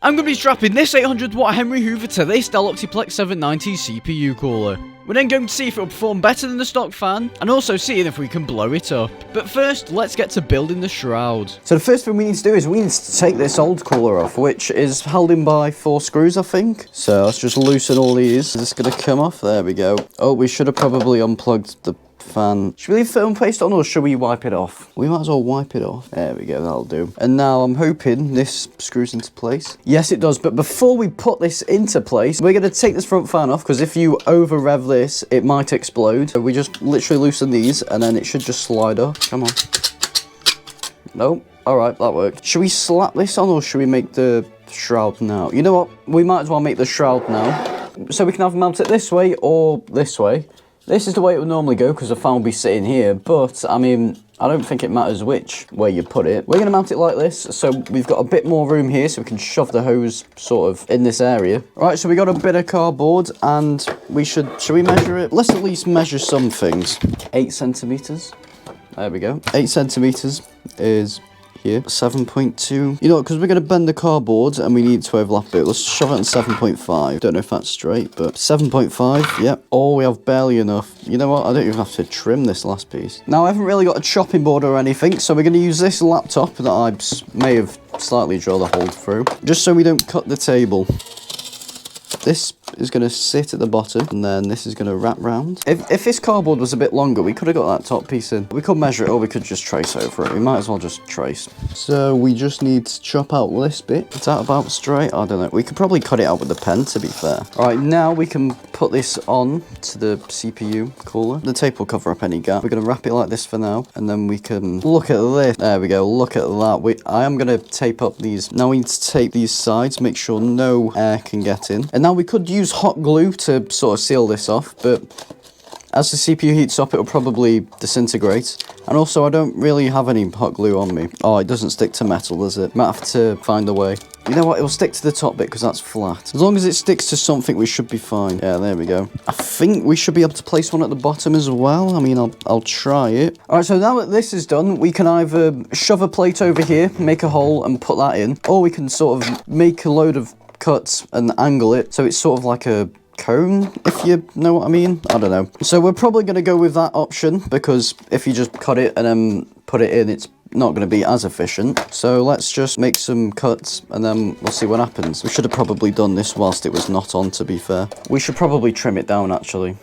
I'm going to be strapping this 800 watt Henry Hoover to this Dell Optiplex 790 CPU cooler. We're then going to see if it will perform better than the stock fan, and also seeing if we can blow it up. But first, let's get to building the shroud. So the first thing we need to do is we need to take this old cooler off, which is held in by 4 screws, I think. So let's just loosen all these. Is this going to come off? There we go. Oh, we should have probably unplugged the fan. Should we leave film paste on or should we wipe it off? We might as well wipe it off. There we go, that'll do. And now I'm hoping this screws into place. Yes, it does. But before we put this into place, we're going to take this front fan off because if you over rev this, it might explode. So we just literally loosen these and then it should just slide off. Come on. Nope. All right, that worked. Should we slap this on or should we make the shroud now? You know what? We might as well make the shroud now. So we can either mount it this way or this way. This is the way it would normally go because the fan will be sitting here, but I mean, I don't think it matters which way you put it. We're going to mount it like this, so we've got a bit more room here so we can shove the hose sort of in this area. Right, so we got a bit of cardboard and should we measure it? Let's at least measure some things. 8 centimeters. There we go. 8 centimeters is here. 7.2. You know what, because we're going to bend the cardboard and we need to overlap it. Let's shove it on 7.5. Don't know if that's straight, but 7.5. Yep. Oh, we have barely enough. You know what? I don't even have to trim this last piece. Now, I haven't really got a chopping board or anything, so we're going to use this laptop that I may have slightly drilled a hole through, just so we don't cut the table. This is going to sit at the bottom and then this is going to wrap round. If this cardboard was a bit longer, we could have got that top piece in. We could measure it or we could just trace over it. We might as well just trace. So we just need to chop out this bit. Is that about straight? I don't know. We could probably cut it out with a pen, to be fair. All right, now we can put this on to the CPU cooler. The tape will cover up any gap. We're going to wrap it like this for now and then we can look at this. There we go. Look at that. I am going to tape up these. Now we need to tape these sides, make sure no air can get in. And now we could use hot glue to sort of seal this off, but as the CPU heats up, it'll probably disintegrate. And also, I don't really have any hot glue on me. Oh, it doesn't stick to metal, does it? Might have to find a way. You know what? It'll stick to the top bit because that's flat. As long as it sticks to something, we should be fine. Yeah, there we go. I think we should be able to place one at the bottom as well. I mean, I'll try it. All right, so now that this is done, we can either shove a plate over here, make a hole and put that in, or we can sort of make a load of cuts and angle it so it's sort of like a cone, if you know what I mean. I don't know. So we're probably going to go with that option because if you just cut it and then put it in, it's not going to be as efficient. So let's just make some cuts and then we'll see what happens. We should have probably done this whilst it was not on, to be fair. We should probably trim it down actually.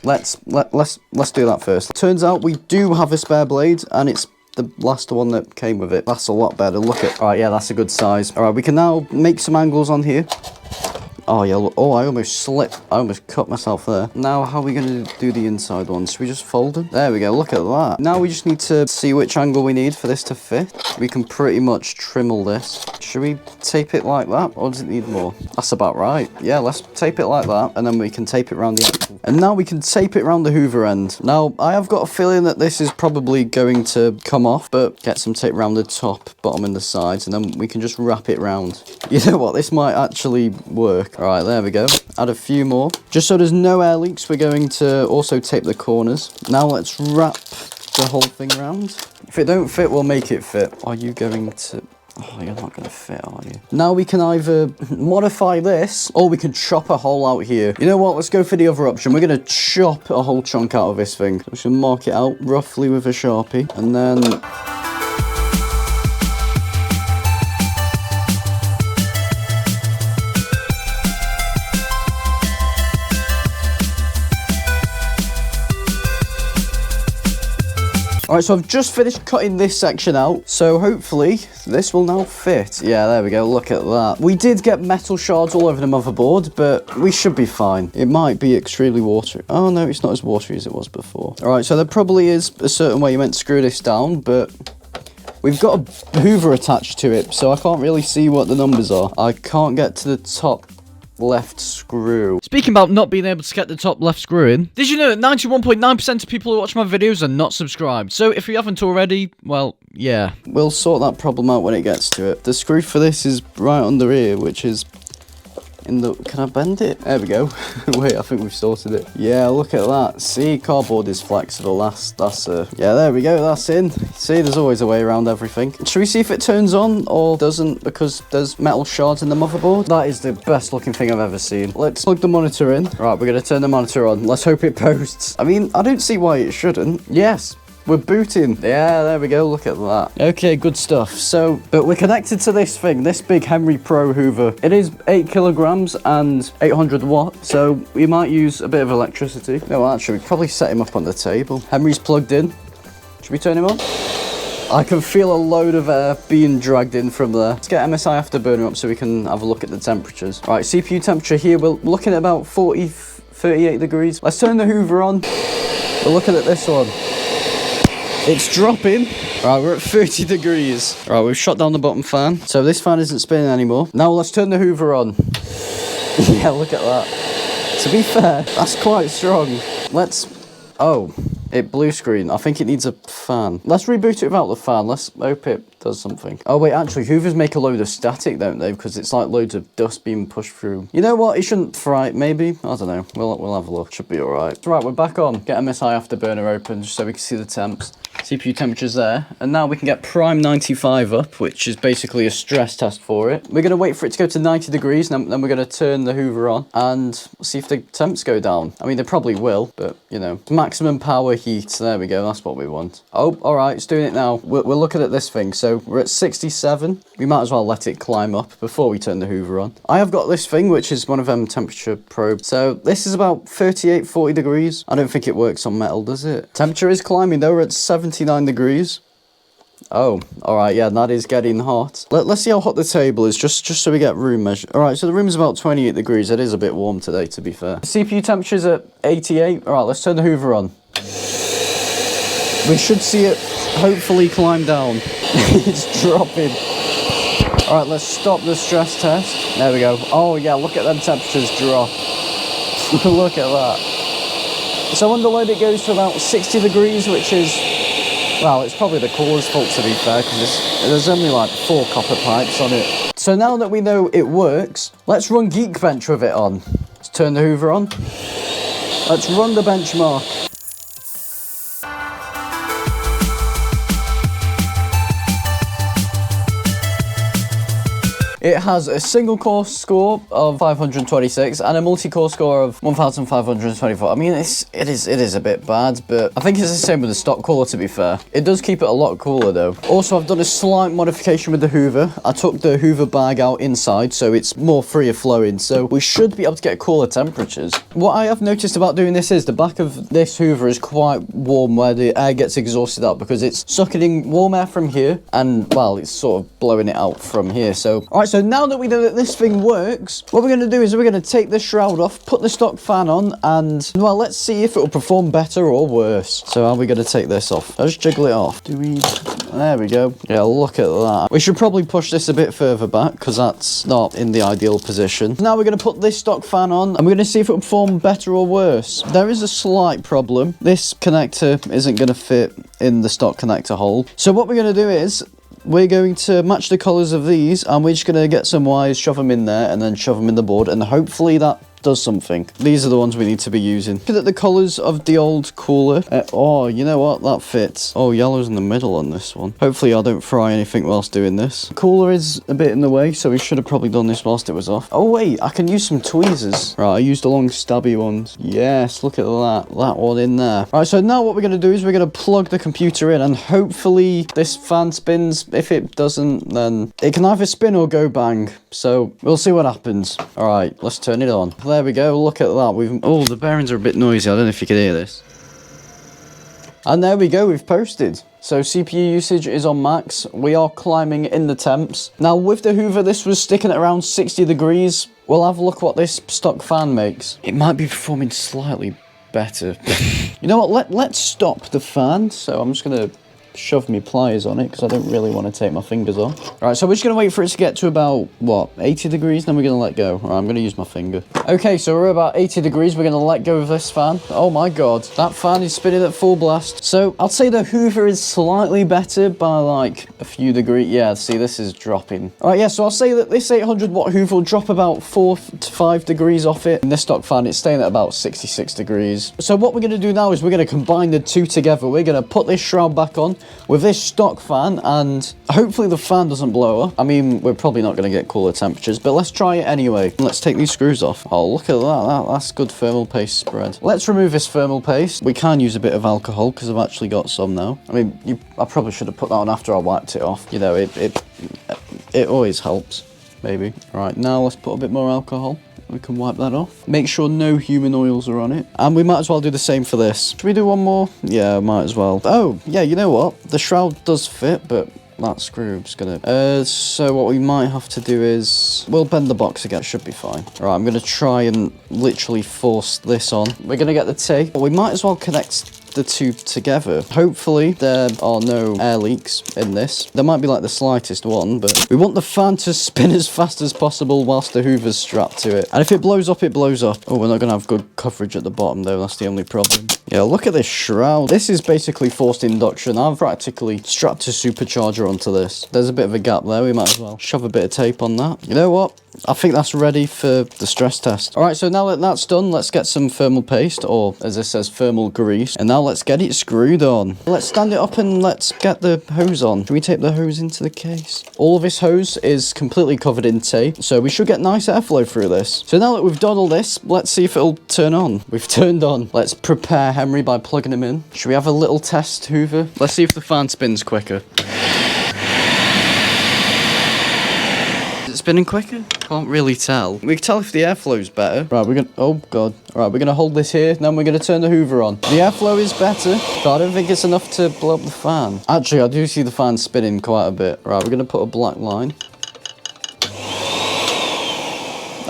Let's do that first. Turns out we do have a spare blade and it's the last one that came with it. That's a lot better. Look at. All right, yeah, that's a good size. All right, we can now make some angles on here. Oh yeah, look. Oh, I almost slipped. I almost cut myself there. Now, how are we going to do the inside ones? Should we just fold them? There we go. Look at that. Now we just need to see which angle we need for this to fit. We can pretty much trim all this. Should we tape it like that, or does it need more? That's about right. Yeah, let's tape it like that, and then we can tape it around the axle. And now we can tape it around the Hoover end. Now, I have got a feeling that this is probably going to come off, but get some tape around the top, bottom, and the sides, and then we can just wrap it round. You know what? This might actually work. All right, there we go. Add a few more. Just so there's no air leaks, we're going to also tape the corners. Now let's wrap the whole thing around. If it don't fit, we'll make it fit. Are you going to... Oh, you're not going to fit, are you? Now we can either modify this, or we can chop a hole out here. You know what? Let's go for the other option. We're going to chop a whole chunk out of this thing. We should mark it out roughly with a Sharpie. And then... Alright, so I've just finished cutting this section out, so hopefully this will now fit. Yeah, there we go, look at that. We did get metal shards all over the motherboard, but we should be fine. It might be extremely watery. Oh no, it's not as watery as it was before. Alright, so there probably is a certain way you meant to screw this down, but we've got a Hoover attached to it, so I can't really see what the numbers are. I can't get to the top left screw. Speaking about not being able to get the top left screw in, did you know that 91.9% of people who watch my videos are not subscribed? So if you haven't already, well, yeah. We'll sort that problem out when it gets to it. The screw for this is right under here, which is can I bend it? There we go. Wait, I think we've sorted it. Yeah, look at that. See, cardboard is flexible. Yeah, there we go. That's in. See, there's always a way around everything. Should we see if it turns on or doesn't because there's metal shards in the motherboard? That is the best looking thing I've ever seen. Let's plug the monitor in. Right, we're going to turn the monitor on. Let's hope it posts. I mean, I don't see why it shouldn't. Yes. We're booting. Yeah, there we go. Look at that. Okay, good stuff. So, but we're connected to this thing, this big Henry Pro Hoover. It is 8 kilograms and 800 watts. So we might use a bit of electricity. No, actually, we'd probably set him up on the table. Henry's plugged in. Should we turn him on? I can feel a load of air being dragged in from there. Let's get MSI Afterburner up so we can have a look at the temperatures. Right, CPU temperature here, we're looking at about 38 degrees. Let's turn the Hoover on. We're looking at this one. It's dropping. Right, we're at 30 degrees. Right, we've shut down the bottom fan. So this fan isn't spinning anymore. Now let's turn the Hoover on. Yeah, look at that. To be fair, that's quite strong. Oh, it blue screen. I think it needs a fan. Let's reboot it without the fan. Let's hope it does something. Oh wait, actually, Hoovers make a load of static, don't they? Because it's like loads of dust being pushed through. You know what? It shouldn't fry. Maybe. I don't know. We'll have a look. Should be all right. Right, we're back on. Get MSI Afterburner open just so we can see the temps. CPU temperature's there, and now we can get Prime 95 up, which is basically a stress test for it. We're going to wait for it to go to 90 degrees, and then we're going to turn the Hoover on and see if the temps go down. I mean, they probably will, but, you know, maximum power heat. There we go, that's what we want. Oh, all right, it's doing it now. We're looking at this thing, so we're at 67. We might as well let it climb up before we turn the Hoover on. I have got this thing, which is one of them temperature probes. So this is about 38, 40 degrees. I don't think it works on metal, does it? Temperature is climbing, though. We're at 79 degrees. Oh, all right, yeah, that is getting hot. Let's see how hot the table is, just so we get room measure. All right, so the room is about 28 degrees. It is a bit warm today, to be fair. CPU temperature is at 88. All right, let's turn the Hoover on. We should see it hopefully climb down. It's dropping. All right, let's stop the stress test. There we go. Oh, yeah, look at them temperatures drop. Look at that. So under load it goes to about 60 degrees, which is, well, it's probably the cooler's fault, to be fair, because there's only like 4 copper pipes on it. So now that we know it works, let's run Geekbench with it on. Let's turn the Hoover on. Let's run the benchmark. It has a single core score of 526 and a multi-core score of 1524. I mean, it is a bit bad, but I think it's the same with the stock cooler, to be fair. It does keep it a lot cooler, though. Also, I've done a slight modification with the Hoover. I took the Hoover bag out inside, so it's more freer flowing, so we should be able to get cooler temperatures. What I have noticed about doing this is the back of this Hoover is quite warm, where the air gets exhausted out, because it's sucking in warm air from here, and, well, it's sort of blowing it out from here. So, all right, so now that we know that this thing works, what we're going to do is we're going to take the shroud off, put the stock fan on, and, well, let's see if it will perform better or worse. So how are we going to take this off? I'll just jiggle it off. There we go. Yeah, look at that. We should probably push this a bit further back, because that's not in the ideal position. Now we're going to put this stock fan on, and we're going to see if it will perform better or worse. There is a slight problem. This connector isn't going to fit in the stock connector hole. So what we're going to do is, we're going to match the colours of these, and we're just going to get some wires, shove them in there, and then shove them in the board, and hopefully that does something. These are the ones we need to be using. Look at the colours of the old cooler. Oh, you know what? That fits. Oh, yellow's in the middle on this one. Hopefully I don't fry anything whilst doing this. The cooler is a bit in the way, so we should have probably done this whilst it was off. Oh, wait, I can use some tweezers. Right, I used the long stabby ones. Yes, look at that. That one in there. Right, so now what we're going to do is we're going to plug the computer in, and hopefully this fan spins. If it doesn't, then it can either spin or go bang. So we'll see what happens. All right, let's turn it on. There we go, look at that. Oh, the bearings are a bit noisy. I don't know if you can hear this. And there we go, we've posted. So CPU usage is on max. We are climbing in the temps. Now with the Hoover, this was sticking at around 60 degrees. We'll have a look what this stock fan makes. It might be performing slightly better. You know what, let's stop the fan. So I'm just gonna shove me pliers on it because I don't really want to take my fingers off. All right, so we're just going to wait for it to get to about, what, 80 degrees, then we're going to let go. All right, I'm going to use my finger. Okay, so we're about 80 degrees. We're going to let go of this fan. Oh my God, that fan is spinning at full blast. So I'd say the Hoover is slightly better by like a few degrees. Yeah, see, this is dropping. All right, yeah, so I'll say that this 800 watt Hoover will drop about 4 to 5 degrees off it. In this stock fan, it's staying at about 66 degrees. So what we're going to do now is we're going to combine the two together. We're going to put this shroud back on with this stock fan, and hopefully the fan doesn't blow up. I mean, we're probably not going to get cooler temperatures, but let's try it anyway. Let's take these screws off. Oh, look at that. That's good thermal paste spread. Let's remove this thermal paste. We can use a bit of alcohol because I've actually got some now. I mean, I probably should have put that on after I wiped it off. You know, it always helps, maybe. All right, now let's put a bit more alcohol. We can wipe that off. Make sure no human oils are on it. And we might as well do the same for this. Should we do one more? Yeah, might as well. Oh, yeah, you know what? The shroud does fit, but that screw's gonna... so what we might have to do is... we'll bend the box again. Should be fine. All right, I'm gonna try and literally force this on. We're gonna get the tape. We might as well connect the two together. Hopefully there are no air leaks in this. There might be like the slightest one, but we want the fan to spin as fast as possible whilst the Hoover's strapped to it. And if it blows up, it blows up. Oh, we're not gonna have good coverage at the bottom though. That's the only problem. Yeah, look at this shroud. This is basically forced induction. I've practically strapped a supercharger onto this. There's a bit of a gap there. We might as well shove a bit of tape on that. You know what? I think that's ready for the stress test. All right, so now that that's done, let's get some thermal paste, or as it says, thermal grease. And now let's get it screwed on. Let's stand it up and let's get the hose on. Should we tape the hose into the case? All of this hose is completely covered in tape, so we should get nice airflow through this. So now that we've done all this, let's see if it'll turn on. We've turned on. Let's prepare Henry by plugging him in. Should we have a little test, Hoover? Let's see if the fan spins quicker. Spinning quicker? Can't really tell. We can tell if the airflow's better. Right, we're gonna... oh, God. All right, we're gonna hold this here, then we're gonna turn the Hoover on. The airflow is better, but I don't think it's enough to blow up the fan. Actually, I do see the fan spinning quite a bit. Right, we're gonna put a black line.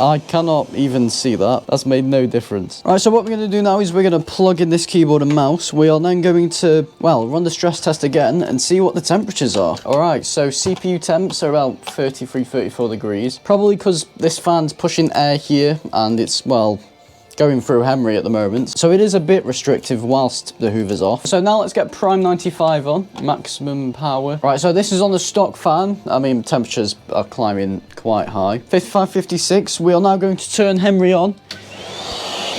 I cannot even see that. That's made no difference. All right, so what we're going to do now is we're going to plug in this keyboard and mouse. We are then going to, well, run the stress test again and see what the temperatures are. All right, so CPU temps are about 33, 34 degrees. Probably because this fan's pushing air here and it's, well, going through Henry at the moment. So it is a bit restrictive whilst the Hoover's off. So now let's get Prime 95 on, maximum power. Right, so this is on the stock fan. I mean, temperatures are climbing quite high. 55, 56. We are now going to turn Henry on.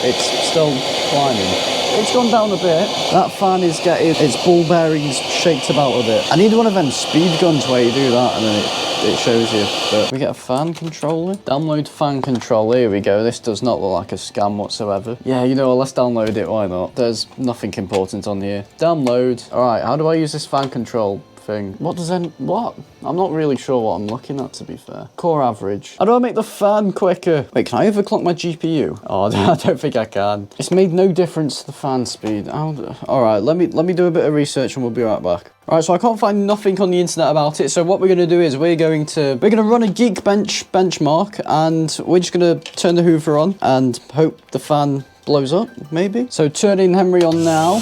It's still climbing. It's gone down a bit. That fan is getting its ball bearings shaked about a bit. I need one of them speed guns where you do that and then it shows you. But we get a fan controller. Download fan controller. Here we go. This does not look like a scam whatsoever. Yeah, you know what? Let's download it. Why not? There's nothing important on here. Download. All right. How do I use this fan control thing? What? I'm not really sure what I'm looking at, to be fair. Core average. How do I make the fan quicker? Wait, can I overclock my GPU? Oh, I don't think I can. It's made no difference to the fan speed. All right, let me do a bit of research and we'll be right back. All right, so I can't find nothing on the internet about it. So what we're going to do is we're going to run a Geekbench benchmark and we're just going to turn the Hoover on and hope the fan blows up, maybe. So turning Henry on now.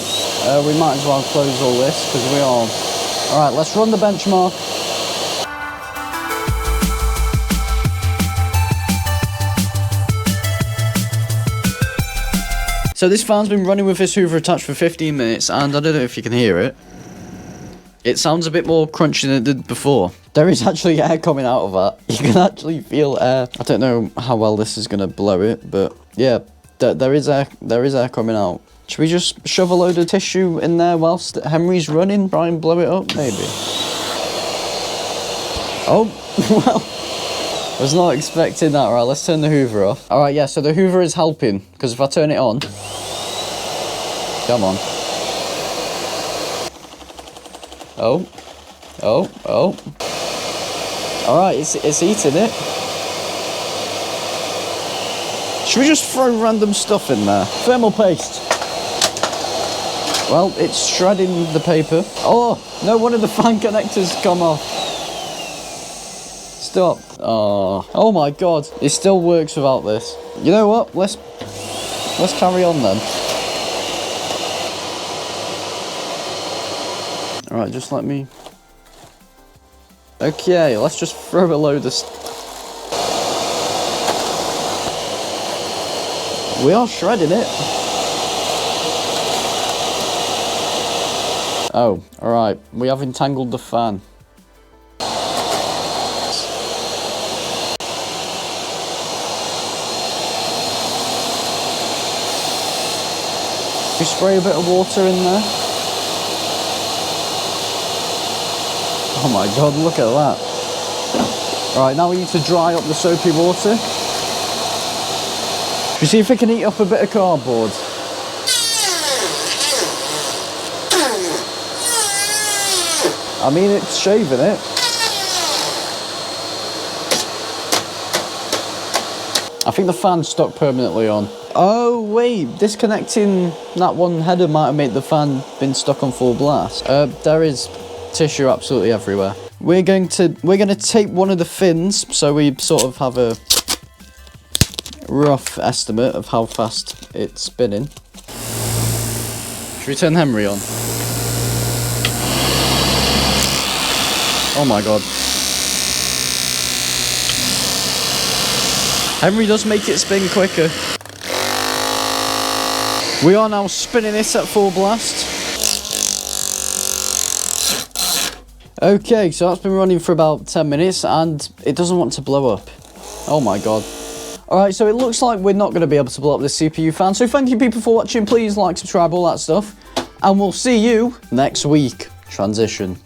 We might as well close all this because we are... All right, let's run the benchmark. So this fan's been running with this Hoover attached for 15 minutes, and I don't know if you can hear it. It sounds a bit more crunchy than it did before. There is actually air coming out of that. You can actually feel air. I don't know how well this is gonna blow it, but yeah, there is air coming out. Should we just shove a load of tissue in there whilst Henry's running? Try and blow it up, maybe. Oh, well, was not expecting that. Right, let's turn the Hoover off. All right, yeah, so the Hoover is helping, because if I turn it on... Come on. Oh. All right, it's eating it. Should we just throw random stuff in there? Thermal paste. Well, it's shredding the paper. Oh, no, one of the fan connectors come off. Stop. Oh my God. It still works without this. You know what? Let's carry on then. Alright, just let me... Okay, let's just throw a load of... We are shredding it. Oh, alright. We have entangled the fan. We spray a bit of water in there. Oh my god, look at that. Alright, now we need to dry up the soapy water. You see if we can eat up a bit of cardboard. I mean, it's shaving it. I think the fan's stuck permanently on. Oh wait, disconnecting that one header might have made the fan been stuck on full blast. There is tissue absolutely everywhere. We're gonna tape one of the fins so we sort of have a rough estimate of how fast it's spinning. Should we turn Henry on? Oh my god. Henry does make it spin quicker. We are now spinning this at full blast. Okay, so that's been running for about 10 minutes and it doesn't want to blow up. Oh my god. Alright, so it looks like we're not going to be able to blow up this CPU fan. So thank you people for watching. Please like, subscribe, all that stuff. And we'll see you next week. Transition.